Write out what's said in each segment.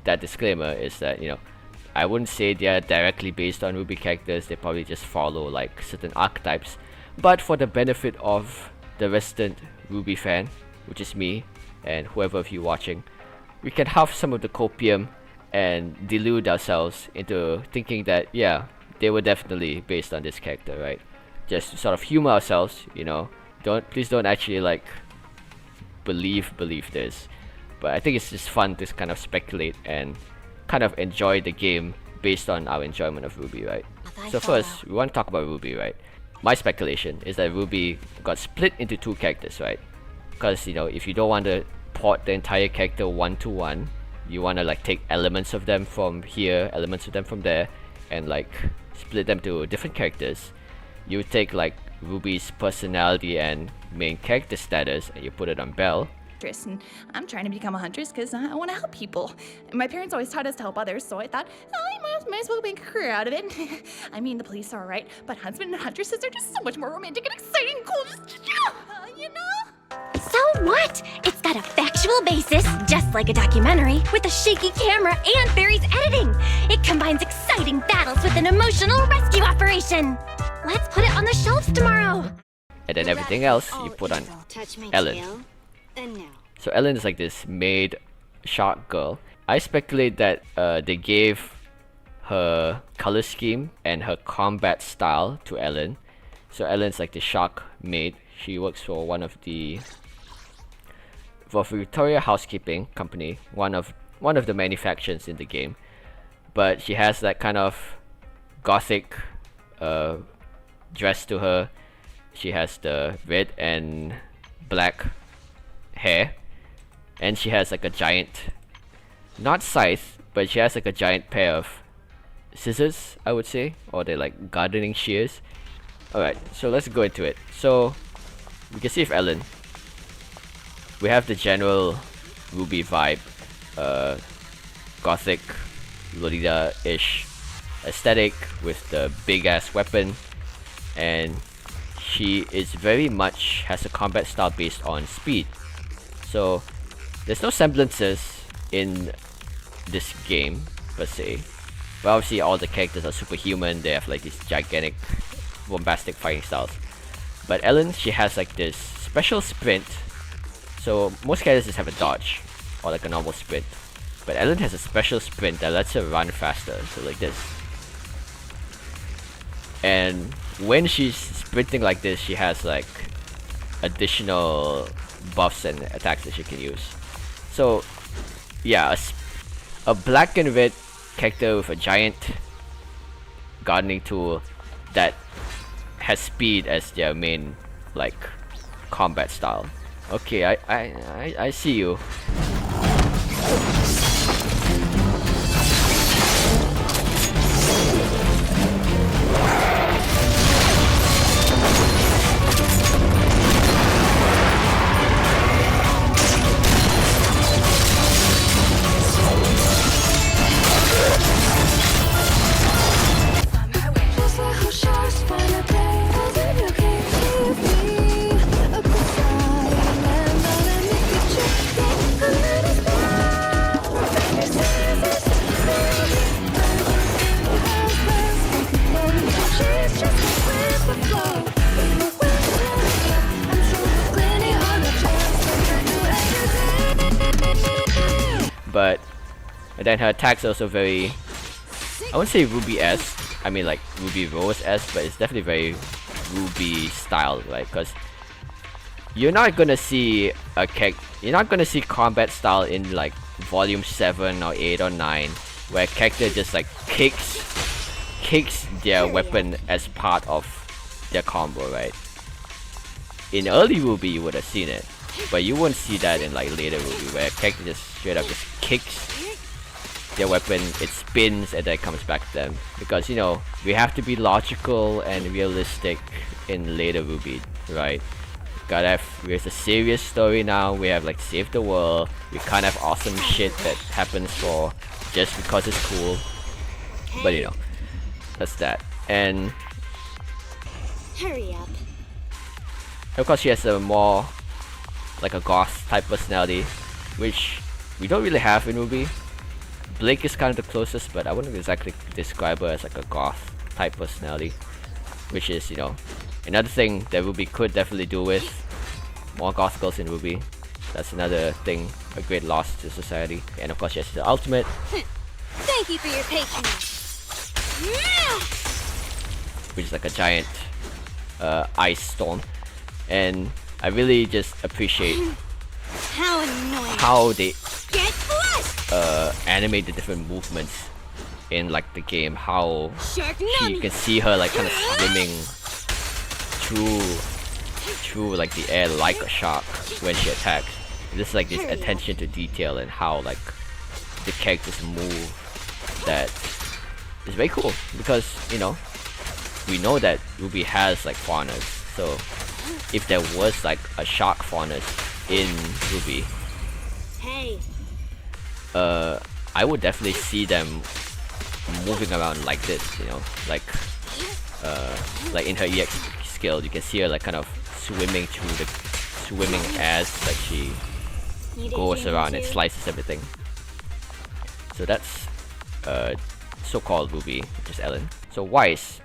that disclaimer is that, I wouldn't say they're directly based on RWBY characters. They probably just follow like certain archetypes. But for the benefit of the resident RWBY fan, which is me and whoever of you watching, we can have some of the copium and delude ourselves into thinking that, yeah, they were definitely based on this character, right? Just to sort of humor ourselves, please don't actually like believe this. But I think it's just fun to kind of speculate and kind of enjoy the game based on our enjoyment of RWBY, right? So first, we want to talk about RWBY, right? My speculation is that RWBY got split into two characters, right? Because, if you don't want to port the entire character one-to-one, you want to like take elements of them from here, elements of them from there, and like split them to different characters. You take like RWBY's personality and main character status and you put it on Belle. And I'm trying to become a huntress because I want to help people. And my parents always taught us to help others, so I thought, I might as well make a career out of it. I mean, the police are alright, but husband and huntresses are just so much more romantic and exciting and cool. You know? So what? It's got a factual basis, just like a documentary, with a shaky camera and Barry's editing. It combines exciting battles with an emotional rescue operation. Let's put it on the shelves tomorrow. And then everything else you put on Ellen. So Ellen is like this maid shark girl. I speculate that they gave her color scheme and her combat style to Ellen. So Ellen's like the shark maid. She works for for Victoria Housekeeping Company, one of the manufacturers in the game. But she has that kind of gothic dress to her. She has the red and black hair, and she has like a giant, not scythe, but she has like a giant pair of scissors, I would say, or they're like gardening shears. Alright, so let's go into it. So we can see if Ellen, we have the general RWBY vibe, gothic, Lolita-ish aesthetic with the big ass weapon, and she is very much has a combat style based on speed. So there's no semblances in this game per se, but obviously all the characters are superhuman. They have like these gigantic bombastic fighting styles. But Ellen, she has like this special sprint. So most characters just have a dodge or like a normal sprint, but Ellen has a special sprint that lets her run faster, so like this. And when she's sprinting like this, she has like additional buffs and attacks that she can use. So yeah, a black and red character with a giant gardening tool that has speed as their main like combat style. Okay, I see you. But and then her attacks are also very, I wouldn't say RWBY-esque, I mean like Ruby Rose-esque, but it's definitely very RWBY style, right? Because you're not gonna see combat style in like volume 7 or 8 or 9 where a character just like kicks their weapon as part of their combo, right? In early RWBY you would have seen it, but you won't see that in like later RWBY where a character just straight up just kicks their weapon, it spins and then it comes back to them. Because we have to be logical and realistic in later RWBY, right? There's a serious story now. We have like Save the World. We can't have awesome shit that happens for just because it's cool. But that's that. And Hurry up. of course she has a more like a goth type personality, which we don't really have in RWBY. Blake is kind of the closest, but I wouldn't exactly describe her as like a goth type personality, which is, you know, another thing that RWBY could definitely do with more goth girls in RWBY. That's another thing, a great loss to society. And of course, she has the ultimate. Thank you for your patience. Which is like a giant ice storm. And I really just appreciate How annoying. how they Get flushed! animate the different movements in like the game. How Shark you none. can see her like kind of swimming through like the air like a shark when she attacks. Just like this attention to detail and how like the characters move, that is very cool, because you know we know that RWBY has like fauners, so if there was like a shark faunus in RWBY, Hey. I would definitely see them moving around like this, you know, like in her EX skill, you can see her like kind of swimming as like she goes around and slices everything. So that's so-called RWBY, which is Ellen. So Weiss,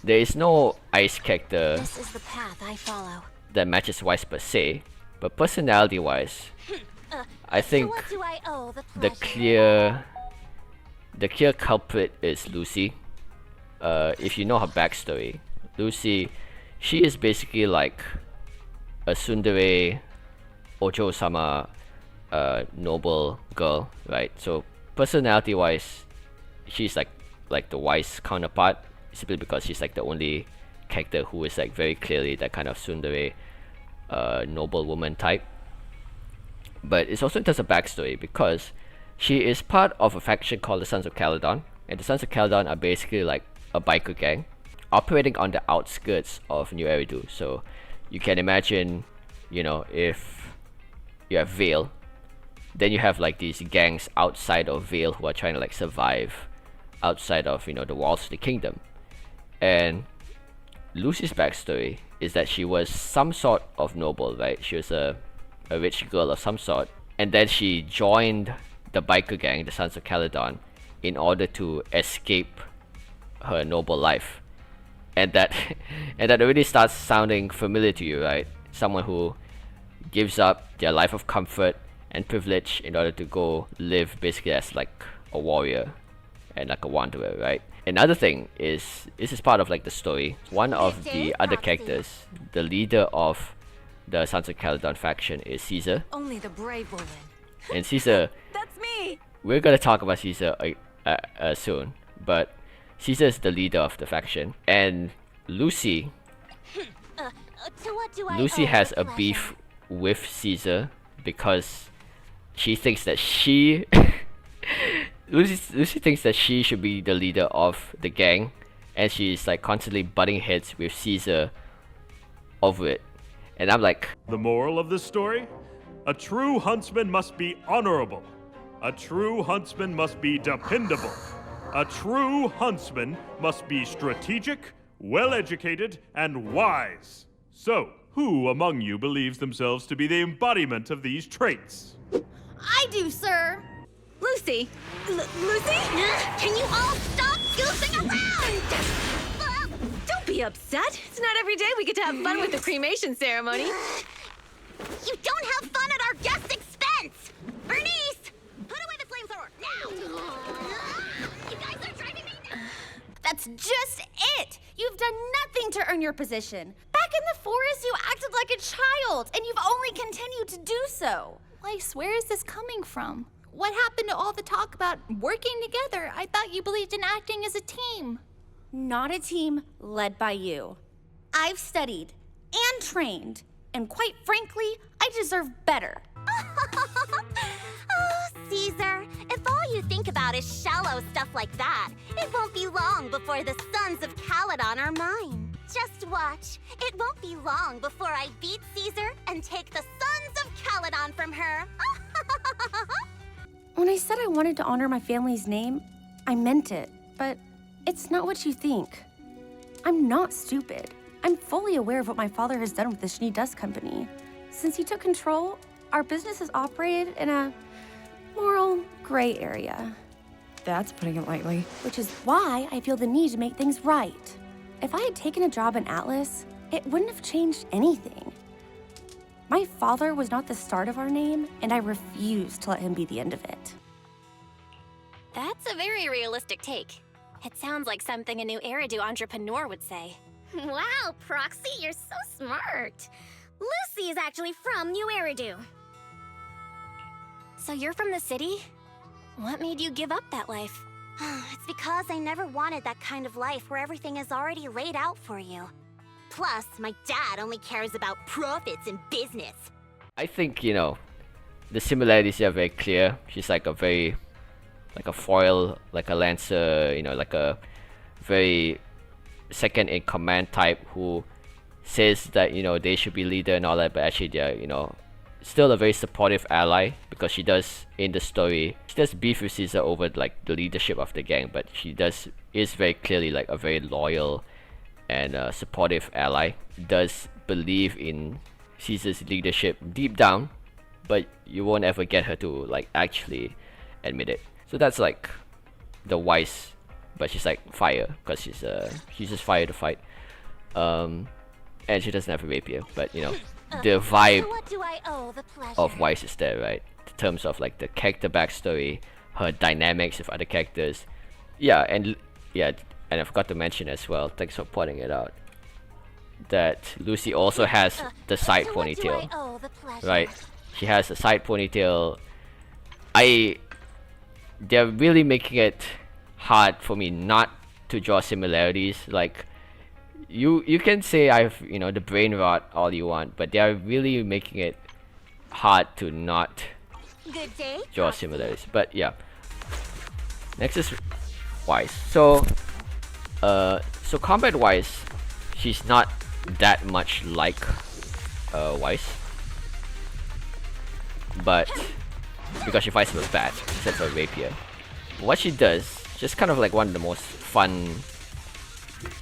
there is no ice character This is the path I follow. that matches Weiss per se, but personality-wise, I think So what do I owe the the pleasure? clear culprit is Lucy. If you know her backstory, Lucy, she is basically like a tsundere Ojo-sama noble girl, right? So personality-wise, she's like the Weiss counterpart, simply because she's like the only character who is like very clearly that kind of tsundere noble woman type. But it's also in terms of backstory, because she is part of a faction called the Sons of Caledon, and the Sons of Caledon are basically like a biker gang operating on the outskirts of New Eridu. So you can imagine, you know, if you have Vale, then you have like these gangs outside of Vale who are trying to like survive outside of, you know, the walls of the kingdom. And Lucy's backstory is that she was some sort of noble, right? She was a rich girl of some sort, and then she joined the biker gang, the Sons of Caledon, in order to escape her noble life. And that and that already starts sounding familiar to you, right? Someone who gives up their life of comfort and privilege in order to go live basically as like a warrior and like a wanderer, right? Another thing is, this is part of like the story, one of the other characters, the leader of the Sons of Caledon faction, is Caesar. Only the brave will win. And Caesar, That's me. we're gonna talk about Caesar soon, but Caesar is the leader of the faction, and Lucy To what do I Lucy owe has the a pleasure? beef with Caesar because she thinks that she Lucy thinks that she should be the leader of the gang, and she's like constantly butting heads with Caesar over it. And I'm like, The moral of this story? A true huntsman must be honorable. A true huntsman must be dependable. A true huntsman must be strategic, well-educated, and wise. So, who among you believes themselves to be the embodiment of these traits? I do, sir. Lucy! Lucy? Can you all stop goofing around? Don't be upset. It's not every day we get to have fun with the cremation ceremony. You don't have fun at our guest expense! Bernice! Put away the flamethrower, now! You guys are driving me nuts! That's just it. You've done nothing to earn your position. Back in the forest, you acted like a child, and you've only continued to do so. Weiss, where is this coming from? What happened to all the talk about working together? I thought you believed in acting as a team. Not a team led by you. I've studied and trained, and quite frankly, I deserve better. Oh, Caesar, if all you think about is shallow stuff like that, it won't be long before the Sons of Caledon are mine. Just watch. It won't be long before I beat Caesar and take the Sons of Caledon from her. When I said I wanted to honor my family's name, I meant it, but it's not what you think. I'm not stupid. I'm fully aware of what my father has done with the Schnee Dust Company. Since he took control, our business has operated in a moral gray area. That's putting it lightly. Which is why I feel the need to make things right. If I had taken a job in Atlas, it wouldn't have changed anything. My father was not the start of our name, and I refuse to let him be the end of it. That's a very realistic take. It sounds like something a new Eridu entrepreneur would say. Wow, Proxy, you're so smart. Lucy is actually from New Eridu. So you're from the city? What made you give up that life? It's because I never wanted that kind of life where everything is already laid out for you. Plus, my dad only cares about profits and business. I think, you know, the similarities are very clear. She's like a very, like a foil, like a lancer, you know, like a very second in command type who says that, you know, they should be leader and all that, but actually they're, you know, still a very supportive ally, because she does, in the story, she does beef with Caesar over like the leadership of the gang, but she is very clearly like a very loyal and supportive ally. Does believe in Caesar's leadership deep down, but you won't ever get her to like actually admit it. So that's like the Weiss, but she's like fire, because she's just fire to fight. And she doesn't have a rapier, but you know, the vibe So what do I owe the pleasure? of Weiss is there, right? In terms of like the character backstory, her dynamics with other characters. Yeah, and I forgot to mention as well, thanks for pointing it out, that Lucy also has the side So what do ponytail, I owe the pleasure? right? She has a side ponytail. They're really making it hard for me not to draw similarities. Like, you can say I've, you know, the brain rot all you want, but they're really making it hard to not Good day. draw similarities. But yeah, next is Weiss. So combat wise, she's not that much like Weiss, but because she fights with bat instead of a rapier. What she does, just kind of like one of the most fun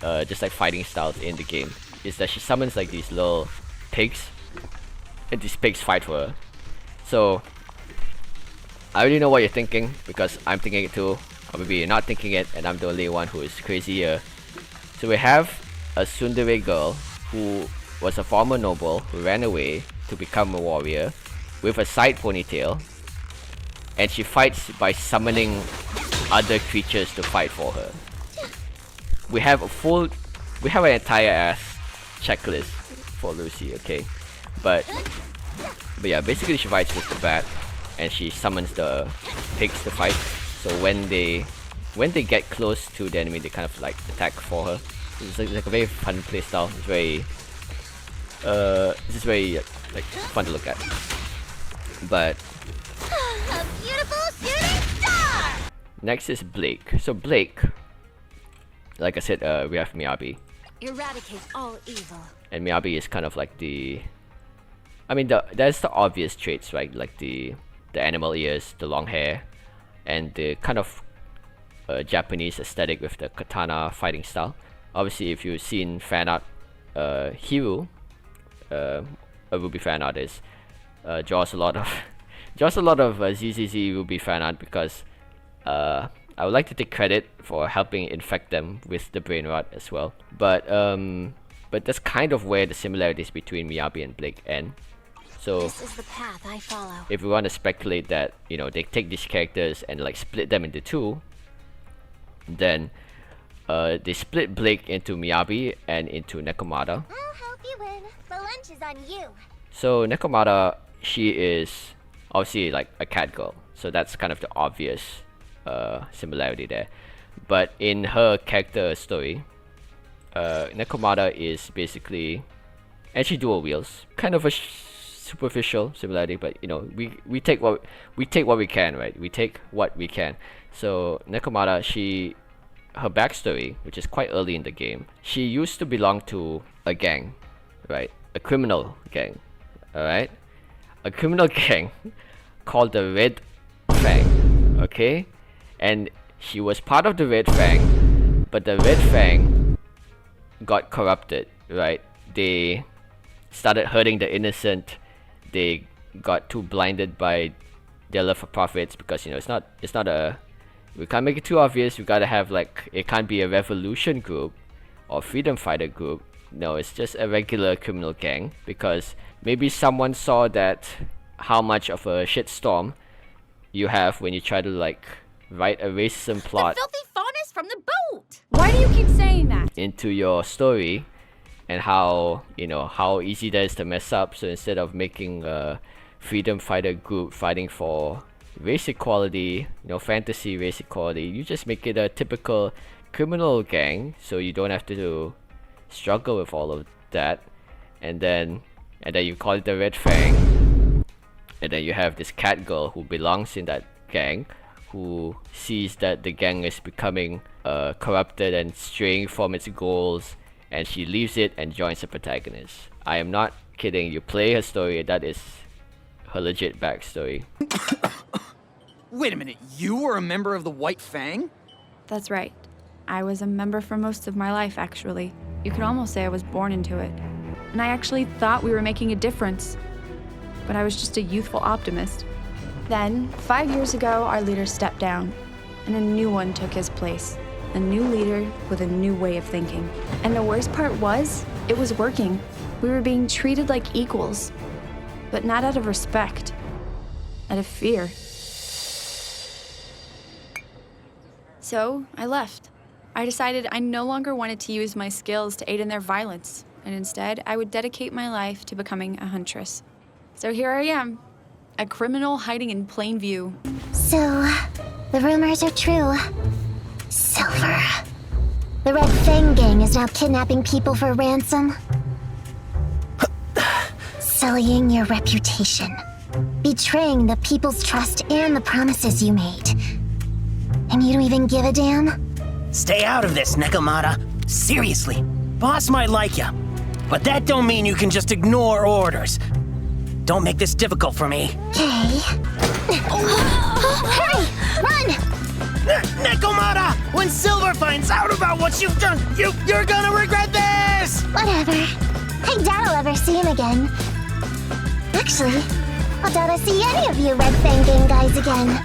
just like fighting styles in the game, is that she summons like these little pigs, and these pigs fight for her. So I already know what you're thinking, because I'm thinking it too, or maybe you're not thinking it and I'm the only one who is crazy here. So we have a tsundere girl who was a former noble who ran away to become a warrior with a side ponytail, and she fights by summoning other creatures to fight for her. We have an entire ass checklist for Lucy, okay? But yeah, basically she fights with the bat, and she summons the pigs to fight. So when they get close to the enemy, they kind of like attack for her. It's like a very fun playstyle. It's very this is very like fun to look at. But A beautiful shooting star! next is Blake. So Blake, like I said, we have Miyabi, Eradicate all evil. and Miyabi is kind of like the, I mean, there's the obvious traits, right? Like the animal ears, the long hair, and the kind of Japanese aesthetic with the katana fighting style. Obviously, if you've seen fan art, Hiru, a RWBY fan artist, draws a lot of ZZZ RWBY fan art, because I would like to take credit for helping infect them with the brain rot as well. But that's kind of where the similarities between Miyabi and Blake end. So This is the path I follow. if we want to speculate that, you know, they take these characters and like split them into two, then they split Blake into Miyabi and into Nekomata. I'll help you win. The lunch is on you. So Nekomata, she is obviously like a cat girl, so that's kind of the obvious similarity there. But in her character story, Nekomata is basically, and she dual wields, kind of a superficial similarity, but you know, we take what we can, right? We take what we can. So Nekomata, her backstory, which is quite early in the game, she used to belong to a gang, right? A criminal gang, alright? A criminal gang called the Red Fang, okay? And she was part of the Red Fang, but the Red Fang got corrupted, right? They started hurting the innocent. They got too blinded by their love for profits, because it's not a, we can't make it too obvious. We gotta have like, it can't be a revolution group or freedom fighter group. No, it's just a regular criminal gang, because maybe someone saw that how much of a shitstorm you have when you try to like write a racism plot The filthy faunus from the boat! Why do you keep saying that? into your story, and how how easy that is to mess up. So instead of making a freedom fighter group fighting for race equality, fantasy race equality, you just make it a typical criminal gang, so you don't have to struggle with all of that. And then you call it the Red Fang, and then you have this cat girl who belongs in that gang, who sees that the gang is becoming corrupted and straying from its goals, and she leaves it and joins the protagonist. I am not kidding. You play her story, that is her legit backstory. Wait a minute, you were a member of the White Fang? That's right. I was a member for most of my life, actually. You could almost say I was born into it. And I actually thought we were making a difference. But I was just a youthful optimist. Then, 5 years ago, our leader stepped down, and a new one took his place. A new leader with a new way of thinking. And the worst part was, it was working. We were being treated like equals, but not out of respect, out of fear. So, I left. I decided I no longer wanted to use my skills to aid in their violence, and instead, I would dedicate my life to becoming a huntress. So here I am, a criminal hiding in plain view. So, the rumors are true. Silver. The Red Fang gang is now kidnapping people for ransom. Sullying your reputation. Betraying the people's trust and the promises you made. And you don't even give a damn? Stay out of this, Nekomata. Seriously, boss might like you, but that don't mean you can just ignore orders. Don't make this difficult for me. Okay. Hurry! Run! Nekomata! When Silver finds out about what you've done, you're gonna regret this! Whatever. I doubt I'll ever see him again. Actually, I doubt I'll see any of you Red Fang gang guys again.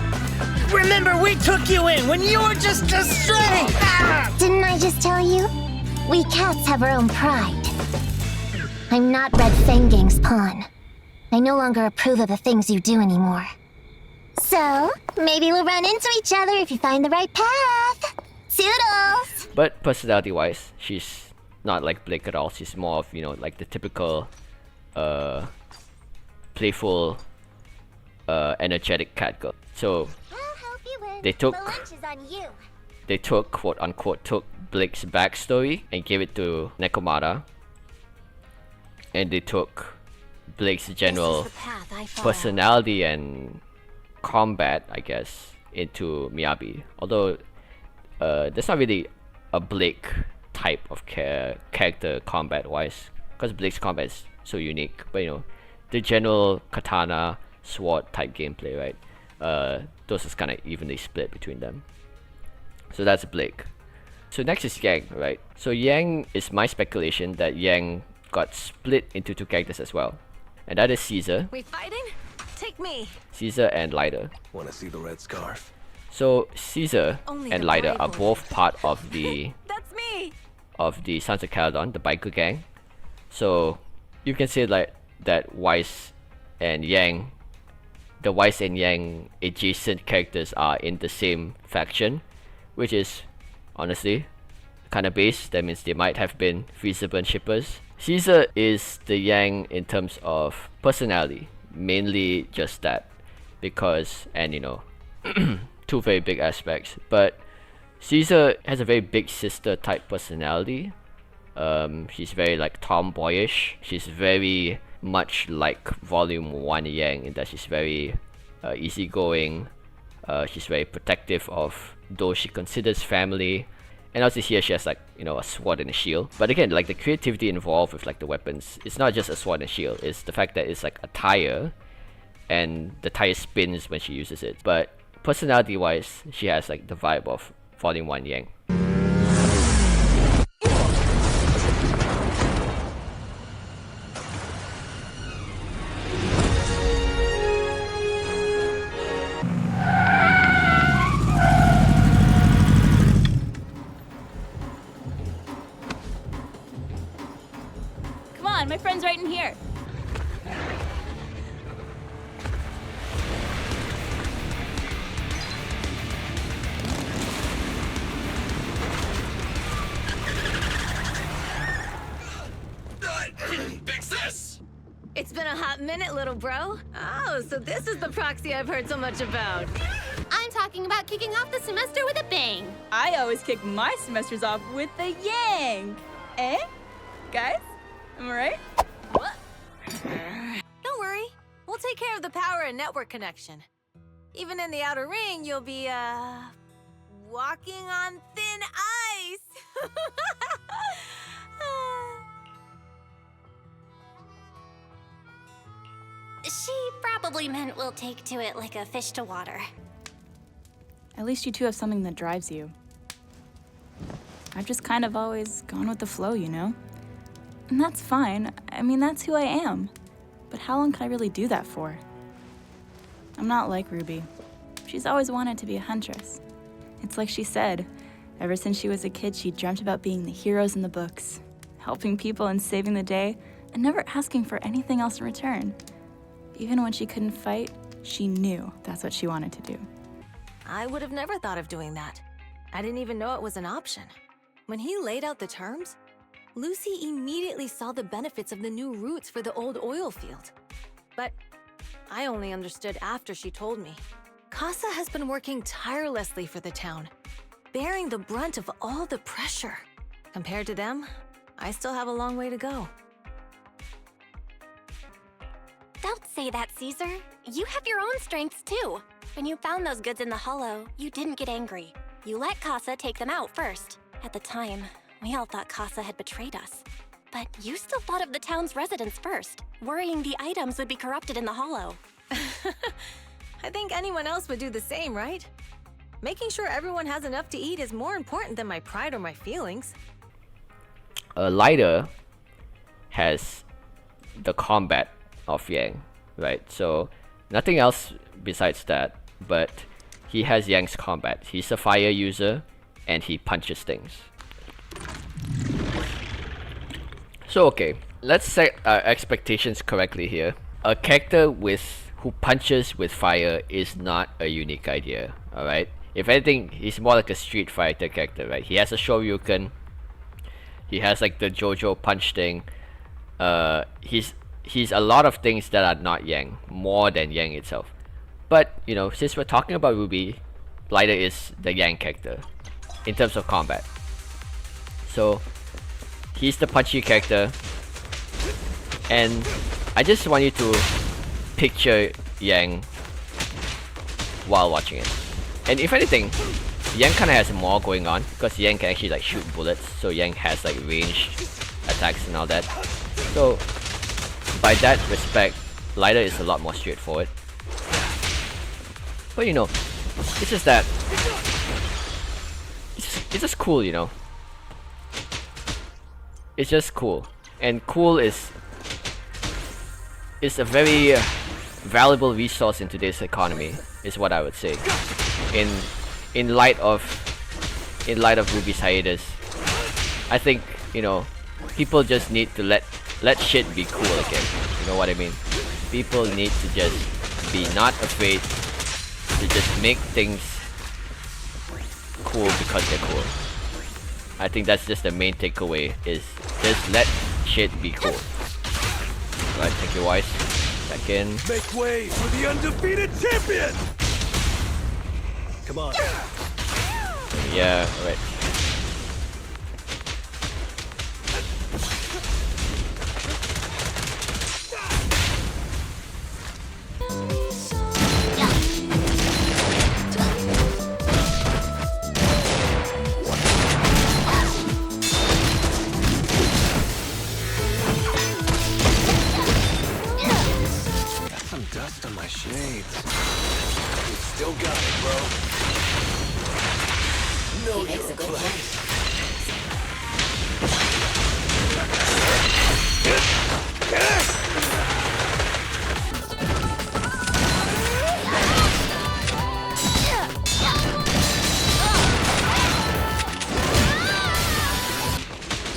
Remember, we took you in when you were just a stray! Ah! Didn't I just tell you? We cats have our own pride. I'm not Red Fang gang's pawn. I no longer approve of the things you do anymore. So, maybe we'll run into each other if you find the right path. Toodles! But personality-wise, she's not like Blake at all. She's more of, like the typical, playful, energetic cat girl. So, they took, quote-unquote, took Blake's backstory and gave it to Nekomata. And they took Blake's general personality and combat, I guess, into Miyabi. Although, there's not really a Blake type of character combat-wise, because Blake's combat is so unique. But the general katana, sword type gameplay, right? Those is kind of evenly split between them. So that's Blake. So next is Yang, right? So Yang is my speculation that Yang got split into two characters as well. And that is Caesar. We fighting? Take me. Caesar and Leiter. Wanna see the red scarf? So Caesar Only and the Leiter brave are will both part of the That's me. Sons of Caledon, the biker gang. So you can say like that Weiss and Yang, the Weiss and Yang adjacent characters are in the same faction, which is honestly kind of base. That means they might have been feasible shippers. Caesar is the Yang in terms of personality, mainly just that, because, and two very big aspects, but Caesar has a very big sister type personality. She's very like tomboyish. She's very much like Volume 1 Yang in that she's very easygoing. She's very protective of those she considers family. And also here she has like, a sword and a shield. But again, like the creativity involved with like the weapons, it's not just a sword and shield, it's the fact that it's like a tire and the tire spins when she uses it. But personality wise, she has like the vibe of Volume 1 Yang. been a hot minute, little bro. Oh, so this is the proxy I've heard so much about. I'm talking about kicking off the semester with a bang. I always kick my semesters off with a yang. Eh? Guys? Am I right? What? Don't worry. We'll take care of the power and network connection. Even in the outer ring, you'll be, walking on thin ice. She probably meant we'll take to it like a fish to water. At least you two have something that drives you. I've just kind of always gone with the flow, you know? And that's fine. I mean, that's who I am. But how long can I really do that for? I'm not like Ruby. She's always wanted to be a huntress. It's like she said, ever since she was a kid, she dreamt about being the heroes in the books, helping people and saving the day, and never asking for anything else in return. Even when she couldn't fight, she knew that's what she wanted to do. I would have never thought of doing that. I didn't even know it was an option. When he laid out the terms, Lucy immediately saw the benefits of the new routes for the old oil field. But I only understood after she told me. Casa has been working tirelessly for the town, bearing the brunt of all the pressure. Compared to them, I still have a long way to go. Don't say that, Caesar. You have your own strengths too. When you found those goods in the hollow, you didn't get angry. You let Casa take them out first. At the time, we all thought Casa had betrayed us. But you still thought of the town's residents first, worrying the items would be corrupted in the hollow. I think anyone else would do the same, right? Making sure everyone has enough to eat is more important than my pride or my feelings. A lighter has the combat of Yang, right? So nothing else besides that, but he has Yang's combat. He's a fire user and he punches things. So okay, let's set our expectations correctly here. A character who punches with fire is not a unique idea, alright? If anything, he's more like a Street Fighter character, right? He has a Shoryuken. He has like the JoJo punch thing. He's a lot of things that are not Yang, more than Yang itself. But, you know, since we're talking about RWBY, Lighter is the Yang character in terms of combat. So, he's the punchy character. And I just want you to picture Yang while watching it. And if anything, Yang kinda has more going on, because Yang can actually like shoot bullets, so Yang has like ranged attacks and all that. So, by that respect, Lighter is a lot more straightforward. But you know, it's just that it's just cool, you know. It's just cool, and cool is a very valuable resource in today's economy, is what I would say. In light of RWBY's hiatus, I think, you know, people just need to let shit be cool again. You know what I mean? People need to just be not afraid to just make things cool because they're cool. I think that's just the main takeaway, is just let shit be cool. Right, thank you, Weiss. Back in. Make way for the undefeated champion! Come on. Yeah, alright. Dust on my shades. You still got it, bro. No, you're a place.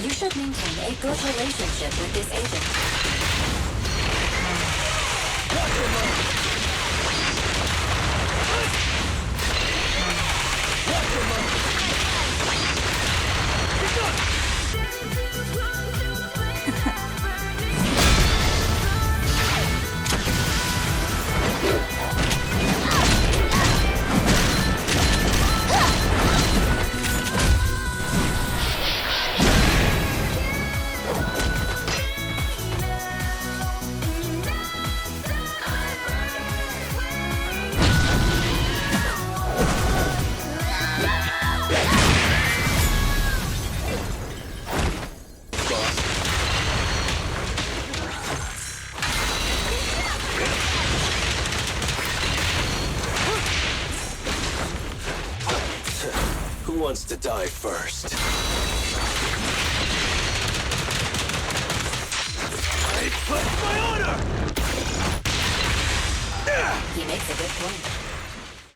You should maintain a good relationship with this agent. Who wants to die first? I pledge my honor! He makes a good point.